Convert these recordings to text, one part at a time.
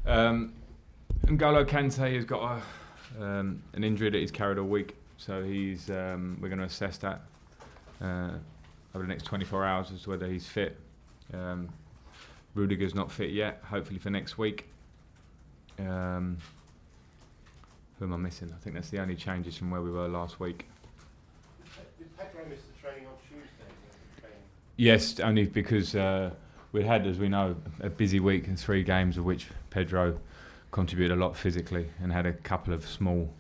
N'Golo Kante has got an injury that he's carried all week, so we're going to assess that over the next 24 hours as to whether he's fit. Rudiger's not fit yet, hopefully for next week. Who am I missing? I think that's the only changes from where we were last week. Did Pedro miss the training on Tuesday? Yes, only because we had, as we know, a busy week and 3 games, of which Pedro contributed a lot physically and had a couple of small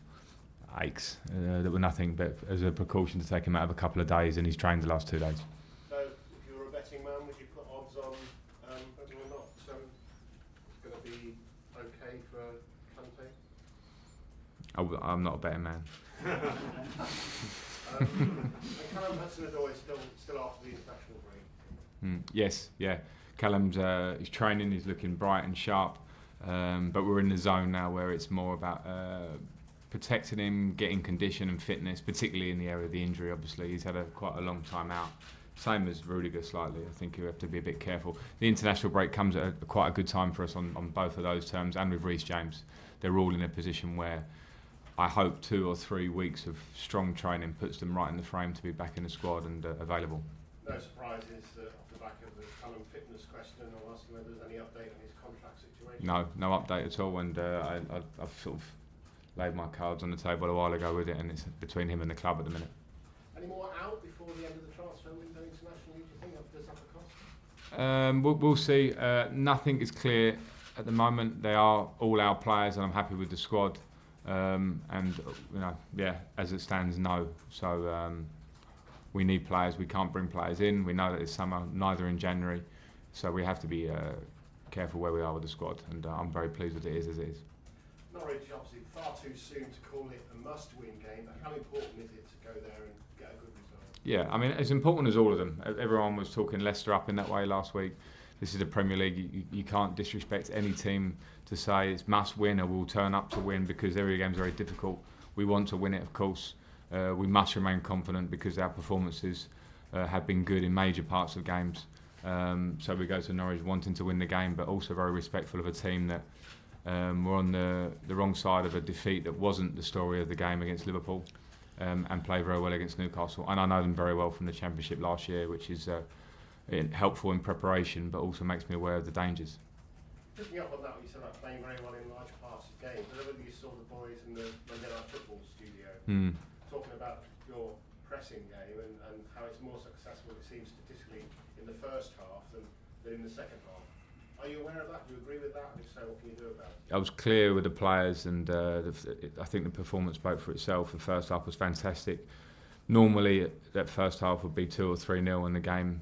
aches that were nothing but as a precaution to take him out of a couple of days, and he's trained the last 2 days. So, if you were a betting man, would you put odds on whether or not it's going to be okay for Kante? I'm not a betting man. And Callum Hudson-Odoi is still after the international break. Yes, yeah. Callum's he's training, he's looking bright and sharp, but we're in the zone now where it's more about protecting him, getting condition and fitness, particularly in the area of the injury. Obviously, he's had quite a long time out. Same as Rudiger slightly. I think you have to be a bit careful. The international break comes at quite a good time for us on both of those terms, and with Reece James. They're all in a position where I hope 2 or 3 weeks of strong training puts them right in the frame to be back in the squad and available. No surprises off the back of the Callum fitness question. I'll ask you whether there's any update on his contract situation. No update at all, and I've sort of laid my cards on the table a while ago with it, and it's between him and the club at the minute. Any more out before the end of the transfer window internationally, do you think, of this upper cost? We'll see. Nothing is clear at the moment. They are all our players, and I'm happy with the squad. And as it stands, no. So we need players. We can't bring players in. We know that it's summer, neither in January, so we have to be careful where we are with the squad. And I'm very pleased with it as it is. Norwich, obviously, far too soon to call it a must-win game. But how important is it to go there and get a good result? Yeah, I mean, as important as all of them. Everyone was talking Leicester up in that way last week. This is the Premier League. You can't disrespect any team to say it's must win or we'll turn up to win, because every game's very difficult. We want to win it, of course. We must remain confident because our performances have been good in major parts of games. So we go to Norwich wanting to win the game, but also very respectful of a team that were on the wrong side of a defeat that wasn't the story of the game against Liverpool, and play very well against Newcastle. And I know them very well from the Championship last year, which is helpful in preparation, but also makes me aware of the dangers. Picking up on that, you said about playing very well in large parts of games. I don't know whether you saw the boys in the Monday Night Football studio talking about your pressing game and how it's more successful, it seems, statistically in the first half than in the second half. Are you aware of that? Do you agree with that? And if so, what can you do about it? I was clear with the players, and I think the performance spoke for itself. The first half was fantastic. Normally, that first half would be 2 or 3-0 in the game,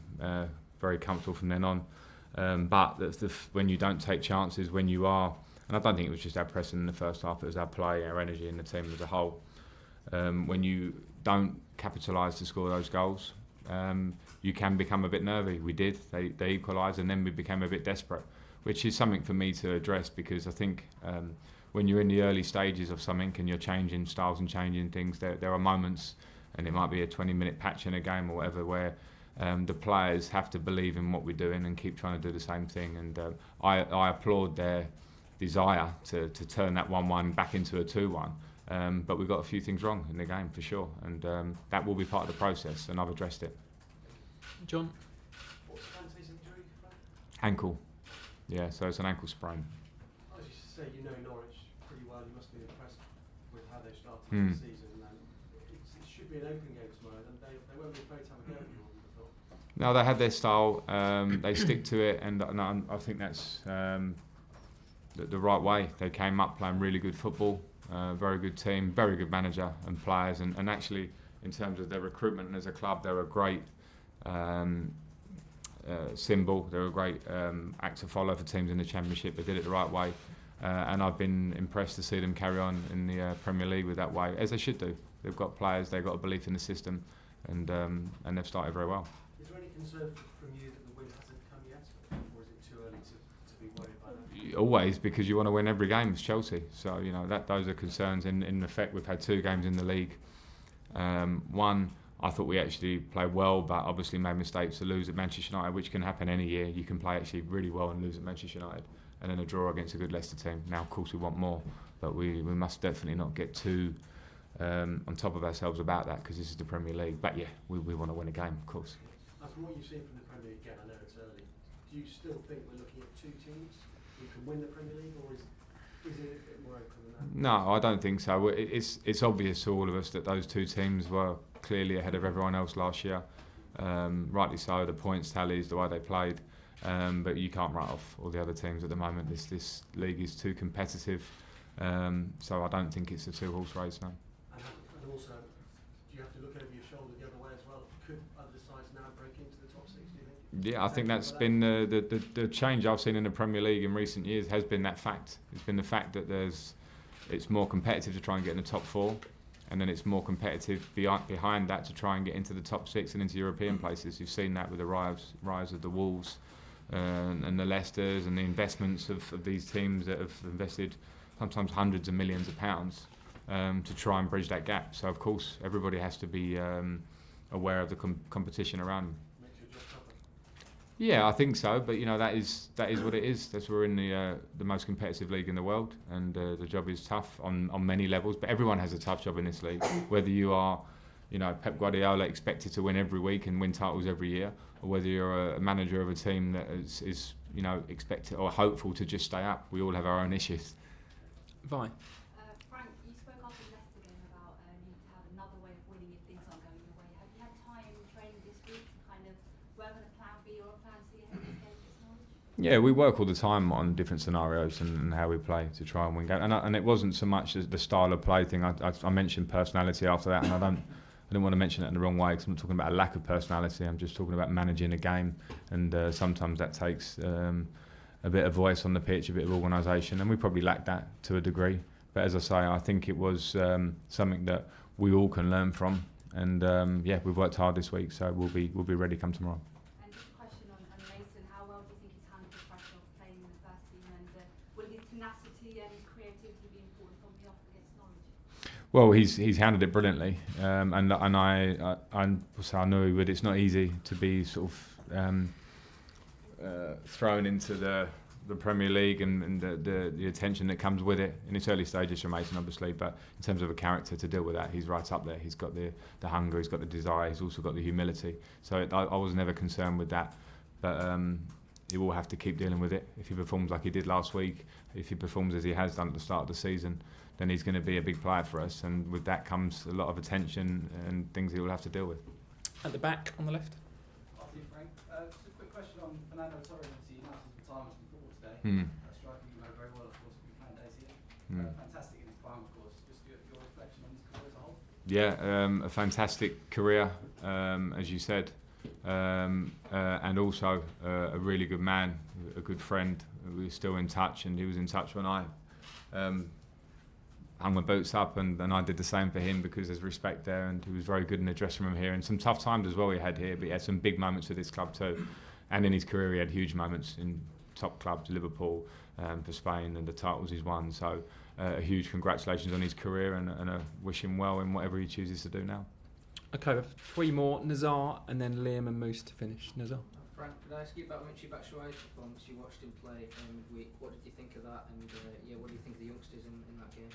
very comfortable from then on. But when you don't take chances, when you are, and I don't think it was just our pressing in the first half, it was our play, our energy in the team as a whole. When you don't capitalise to score those goals, you can become a bit nervy. We did. They equalised, and then we became a bit desperate, which is something for me to address, because I think when you're in the early stages of something and you're changing styles and changing things, there are moments, and it might be a 20-minute patch in a game or whatever, where the players have to believe in what we're doing and keep trying to do the same thing. And I applaud their desire to turn that 1-1 back into a 2-1. But we've got a few things wrong in the game for sure, and that will be part of the process, and I've addressed it. John? What's Kante's injury? Ankle. Yeah, so it's an ankle sprain. I was just to say, you know Norwich pretty well. You must be impressed with how they started the season. And it should be an open game tomorrow, and they won't be afraid to have a go at you. No, they had their style. They stick to it, and I think that's the right way. They came up playing really good football, very good team, very good manager and players, and actually in terms of their recruitment as a club, they're a great symbol. They're a great act to follow for teams in the Championship. They did it the right way, and I've been impressed to see them carry on in the Premier League with that way, as they should do. They've got players, they've got a belief in the system, and they've started very well. Is there any concern from you that the win hasn't come yet, or is it too early to be worried about that? Always, because you want to win every game. It's Chelsea, so you know those are concerns. In effect, we've had 2 games in the league. One, I thought we actually played well, but obviously made mistakes to lose at Manchester United, which can happen any year. You can play actually really well and lose at Manchester United. and then a draw against a good Leicester team. Now, of course, we want more, but we must definitely not get too on top of ourselves about that, because this is the Premier League. But yeah, we want to win a game, of course. And from what you've seen from the Premier League, again, I know it's early, do you still think we're looking at two teams who can win the Premier League, or is it a bit more open than that? No, I don't think so. It's obvious to all of us that those two teams were clearly ahead of everyone else last year. Rightly so, the points tallies, the way they played. But you can't write off all the other teams at the moment. This league is too competitive. So I don't think it's a two-horse race now. And also, do you have to look over your shoulder the other way as well? Could other sides now break into the top six, do you think? Yeah, I think that's been the change I've seen in the Premier League in recent years has been that fact. It's been the fact that it's more competitive to try and get in the top four, and then it's more competitive behind that to try and get into the top six and into European places. You've seen that with the rise of the Wolves and the Leicesters, and the investments of these teams that have invested sometimes hundreds of millions of pounds to try and bridge that gap. So of course everybody has to be aware of the competition around them. Makes your job tougher. Yeah, I think so. But you know, that is what it is. We're in the most competitive league in the world, and the job is tough on many levels. But everyone has a tough job in this league, whether you are, you know, Pep Guardiola expected to win every week and win titles every year, or whether you're a manager of a team that is you know, expected or hopeful to just stay up. We all have our own issues. Vi. Frank, you spoke after the Leicester game about needing to have another way of winning if things aren't going your way. Have you had time training this week to kind of work on a plan B or a plan C ahead of this game against Norwich? Yeah, we work all the time on different scenarios and how we play to try and win games. And it wasn't so much as the style of play thing. I mentioned personality after that, and I didn't want to mention it in the wrong way, because I'm not talking about a lack of personality. I'm just talking about managing a game, and sometimes that takes a bit of voice on the pitch, a bit of organisation, and we probably lacked that to a degree. But as I say, I think it was something that we all can learn from, and yeah, we've worked hard this week, so we'll be ready come tomorrow. And just a question on Mason, how well do you think he's handled the pressure of playing in the first team, and will his tenacity and his creativity be important from the off against Norwich? Well, he's handled it brilliantly, and I know he would. It's not easy to be sort of thrown into the Premier League and the attention that comes with it in its early stages for Mason, obviously, but in terms of a character to deal with that, he's right up there. He's got the hunger, he's got the desire, he's also got the humility. So I was never concerned with that, but he will have to keep dealing with it. If he performs like he did last week, if he performs as he has done at the start of the season, then he's going to be a big player for us, and with that comes a lot of attention and things he will have to deal with. At the back on the left. After you, Frank. Just a quick question on Fernando Torres. Obviously, he announced his retirement from football today. Striking, you know very well, of course, with fan days here. Fantastic in his prime, of course. Just your reflection on his career as a whole. Yeah, a fantastic career, as you said, and also a really good man, a good friend. We were still in touch, and he was in touch when I hung my boots up, and I did the same for him, because there's respect there, and he was very good in the dressing room here, and some tough times as well he had here, but he had some big moments with this club too, and in his career he had huge moments in top clubs, Liverpool, for Spain, and the titles he's won. So a huge congratulations on his career, and I wish him well in whatever he chooses to do now. Okay, we have three more, Nazar and then Liam and Moose to finish. Nazar. Frank, could I ask you about Michy Batshuayi's performance? You watched him play midweek. What did you think of that? And what do you think of the youngsters in that game?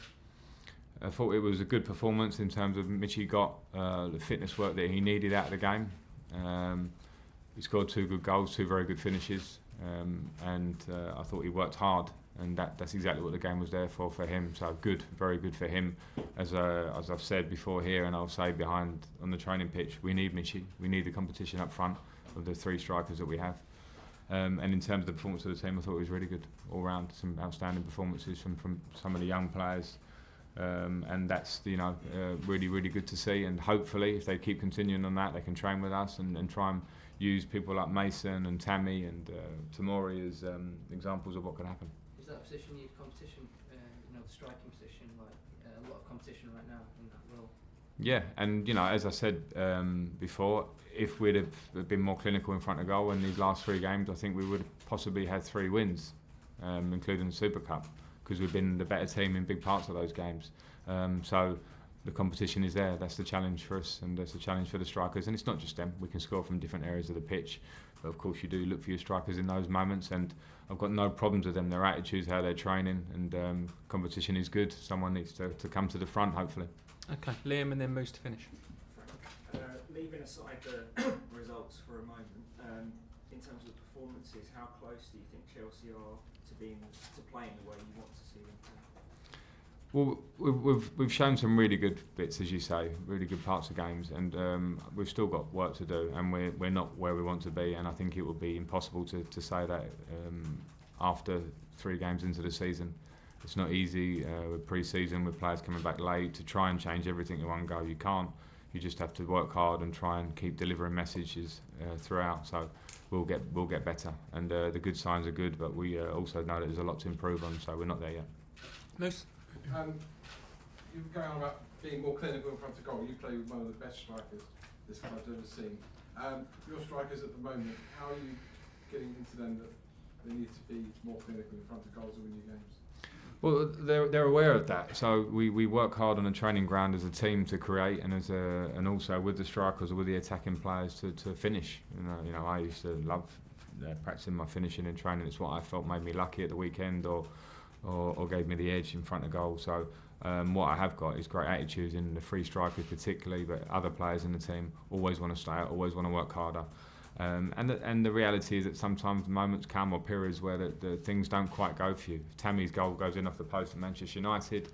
I thought it was a good performance in terms of Michy got the fitness work that he needed out of the game. He scored 2 good goals, 2 very good finishes, and I thought he worked hard, and that's exactly what the game was there for him. So good, very good for him. As I've said before here, and I'll say behind on the training pitch, we need Michy. We need the competition up front of the 3 strikers that we have. And in terms of the performance of the team, I thought it was really good all round. Some outstanding performances from some of the young players. And that's really, really good to see, and hopefully if they keep continuing on that, they can train with us and try and use people like Mason and Tammy and Tamori as examples of what could happen. Is that position need competition, the striking position, like a lot of competition right now in that role? Yeah, and as I said before, if we'd have been more clinical in front of goal in these last 3 games, I think we would have possibly had 3 wins, including the Super Cup, because we've been the better team in big parts of those games. So the competition is there. That's the challenge for us, and that's the challenge for the strikers. And it's not just them. We can score from different areas of the pitch. But of course you do look for your strikers in those moments, and I've got no problems with them. Their attitudes, how they're training, and competition is good. Someone needs to come to the front, hopefully. Okay, Liam and then Moose to finish. Leaving aside the results for a moment, in terms of performances, how close do you think Chelsea are to playing the way you want to see them play? Well, we've shown some really good bits, as you say, really good parts of games, and we've still got work to do, and we're not where we want to be. And I think it would be impossible to say that after 3 games into the season. It's not easy with pre-season, with players coming back late, to try and change everything in one go. You can't. You just have to work hard and try and keep delivering messages throughout. So we'll get better, and the good signs are good, but we also know that there's a lot to improve on. So we're not there yet. Moose? You were going on about being more clinical in front of goal. You play with one of the best strikers this club's ever seen. Your strikers at the moment, how are you getting into them that they need to be more clinical in front of goals to win your games? Well, they're aware of that. So we work hard on the training ground as a team to create, and and also with the strikers or with the attacking players to finish. You know, I used to love practicing my finishing in training. It's what I felt made me lucky at the weekend, or gave me the edge in front of goal. So what I have got is great attitudes in the free strikers particularly, but other players in the team always want to stay out, always want to work harder. And the reality is that sometimes moments come, or periods where the things don't quite go for you. Tammy's goal goes in off the post at Manchester United.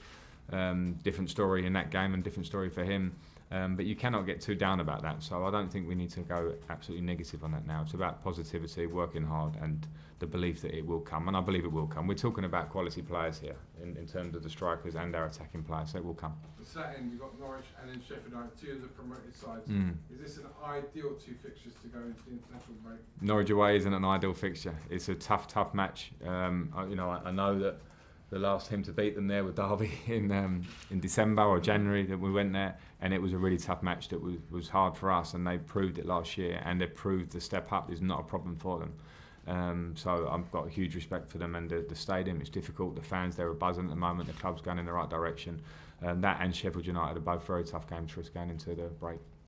Different story in that game and different story for him. But you cannot get too down about that. So I don't think we need to go absolutely negative on that now. It's about positivity, working hard, and the belief that it will come. And I believe it will come. We're talking about quality players here in terms of the strikers and our attacking players, so it will come. To that end, you've got Norwich and then Sheffield United, 2 of the promoted sides. Is this an ideal 2 fixtures to go into the international break? Norwich away isn't an ideal fixture. It's a tough match. I know that the last team to beat them there was Derby in December or January that we went there, and it was a really tough match that was hard for us, and they proved it last year, and they proved the step up is not a problem for them. So I've got a huge respect for them, and the stadium is difficult. The fans there are buzzing at the moment. The club's going in the right direction. That and Sheffield United are both very tough games for us going into the break.